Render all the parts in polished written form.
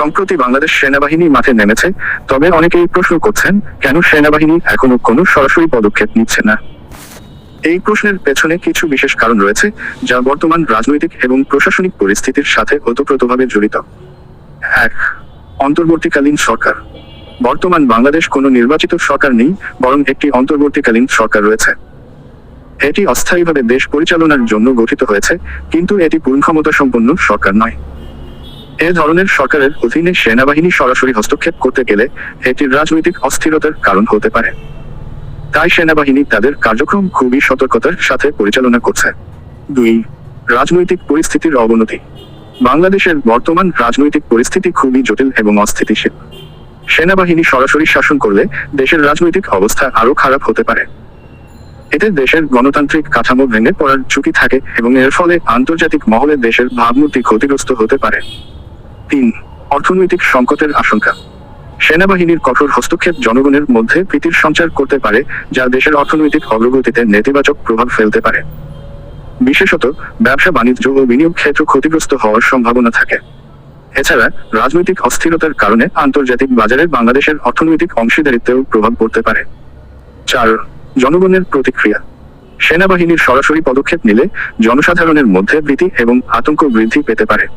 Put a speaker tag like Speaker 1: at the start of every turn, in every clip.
Speaker 1: সম্প্রতি বাংলাদেশ সেনাবাহিনী মাঠে নেমেছে, তবে অনেকেই প্রশ্ন করছেন কেন সেনাবাহিনী এখনো কোনো সরাসরি পদক্ষেপ নিচ্ছে না। এই প্রশ্নের পেছনে কিছু বিশেষ কারণ রয়েছে, যা বর্তমান রাজনৈতিক এবং প্রশাসনিক পরিস্থিতির সাথে ওতপ্রোতভাবে জড়িত। 1. অন্তর্বর্তীকালীন সরকার। বর্তমান বাংলাদেশ কোনো নির্বাচিত সরকার নেই, বরং একটি অন্তর্বর্তীকালীন সরকার রয়েছে। এটি অস্থায়ীভাবে দেশ পরিচালনার জন্য গঠিত হয়েছে, কিন্তু এটি পূর্ণক্ষমতা সম্পন্ন সরকার নয়। এ ধরনের সরকারের অধীনে সেনাবাহিনী সরাসরি হস্তক্ষেপ করতে গেলে এটি রাজনৈতিক অস্থিরতার কারণ হতে পারে। তাই সেনাবাহিনী তাদের কার্যক্রম খুবই সতর্কতার সাথে পরিচালনা করছে। 2. রাজনৈতিক পরিস্থিতির অবনতি। বাংলাদেশের বর্তমান রাজনৈতিক পরিস্থিতি খুবই জটিল এবং অস্থিতিশীল। সেনাবাহিনী সরাসরি শাসন করলে দেশের রাজনৈতিক অবস্থা আরও খারাপ হতে পারে। এতে দেশের গণতান্ত্রিক কাঠামো ভেঙে পড়ার ঝুঁকি থাকে এবং এর ফলে আন্তর্জাতিক মহলে দেশের ভাবমূর্তি ক্ষতিগ্রস্ত হতে পারে। 3. অর্থনৈতিক সংকটের আশঙ্কা। সেনাবাহিনীর কঠোর হস্তক্ষেপ জনগণের মধ্যে ভীতির সঞ্চার করতে পারে, যা দেশের অর্থনৈতিক অগ্রগতিতে নেতিবাচক প্রভাব ফেলতে পারে। বিশেষত ব্যবসা বাণিজ্য ও বিনিয়োগ ক্ষেত্র ক্ষতিগ্রস্ত হওয়ার সম্ভাবনা থাকে। এছাড়া রাজনৈতিক অস্থিরতার কারণে আন্তর্জাতিক বাজারে বাংলাদেশের অর্থনৈতিক অংশীদারিত্বেও প্রভাব পড়তে পারে। 4. জনগণের প্রতিক্রিয়া। সেনাবাহিনীর সরাসরি পদক্ষেপ নিলে জনসাধারণের মধ্যে ভীতি এবং আতঙ্ক বৃদ্ধি পেতে পারে।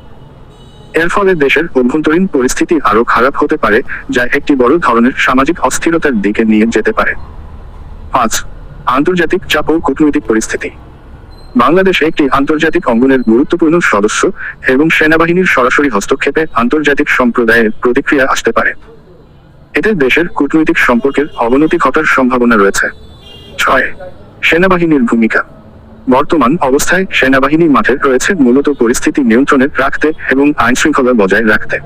Speaker 1: এর ফলে দেশের অভ্যন্তরীণ পরিস্থিতি আরও খারাপ হতে পারে, যা একটি বড় ধরনের সামাজিক অস্থিরতার দিকে নিয়ে যেতে পারে। 5. আন্তর্জাতিক চাপ ও কূটনৈতিক পরিস্থিতি। বাংলাদেশ একটি আন্তর্জাতিক অঙ্গনের গুরুত্বপূর্ণ সদস্য এবং সেনাবাহিনীর সরাসরি হস্তক্ষেপে আন্তর্জাতিক সম্প্রদায়ের প্রতিক্রিয়া আসতে পারে। এতে দেশের কূটনৈতিক সম্পর্কের অবনতি ঘটার সম্ভাবনা রয়েছে। 6. সেনাবাহিনীর ভূমিকা। বর্তমান অবস্থায় সেনাবাহিনী মাঠে রয়েছে মূলত পরিস্থিতি নিয়ন্ত্রণে রাখতে এবং আইনশৃঙ্খলা বজায় রাখতে।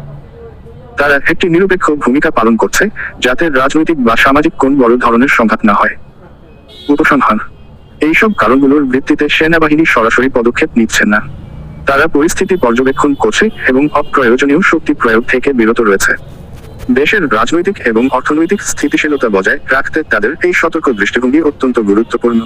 Speaker 1: তারা একটি নিরপেক্ষ ভূমিকা পালন করছে, যাতে রাজনৈতিক বা সামাজিক কোন বড় ধরনের সংঘাত না হয়। উপসংহার: এইসব কারণগুলোর ভিত্তিতে সেনাবাহিনী সরাসরি পদক্ষেপ নিচ্ছে না। তারা পরিস্থিতি পর্যবেক্ষণ করছে এবং অপ্রয়োজনীয় শক্তি প্রয়োগ থেকে বিরত রয়েছে। দেশের রাজনৈতিক এবং অর্থনৈতিক স্থিতিশীলতা বজায় রাখতে তাদের এই সতর্ক দৃষ্টিভঙ্গি অত্যন্ত গুরুত্বপূর্ণ।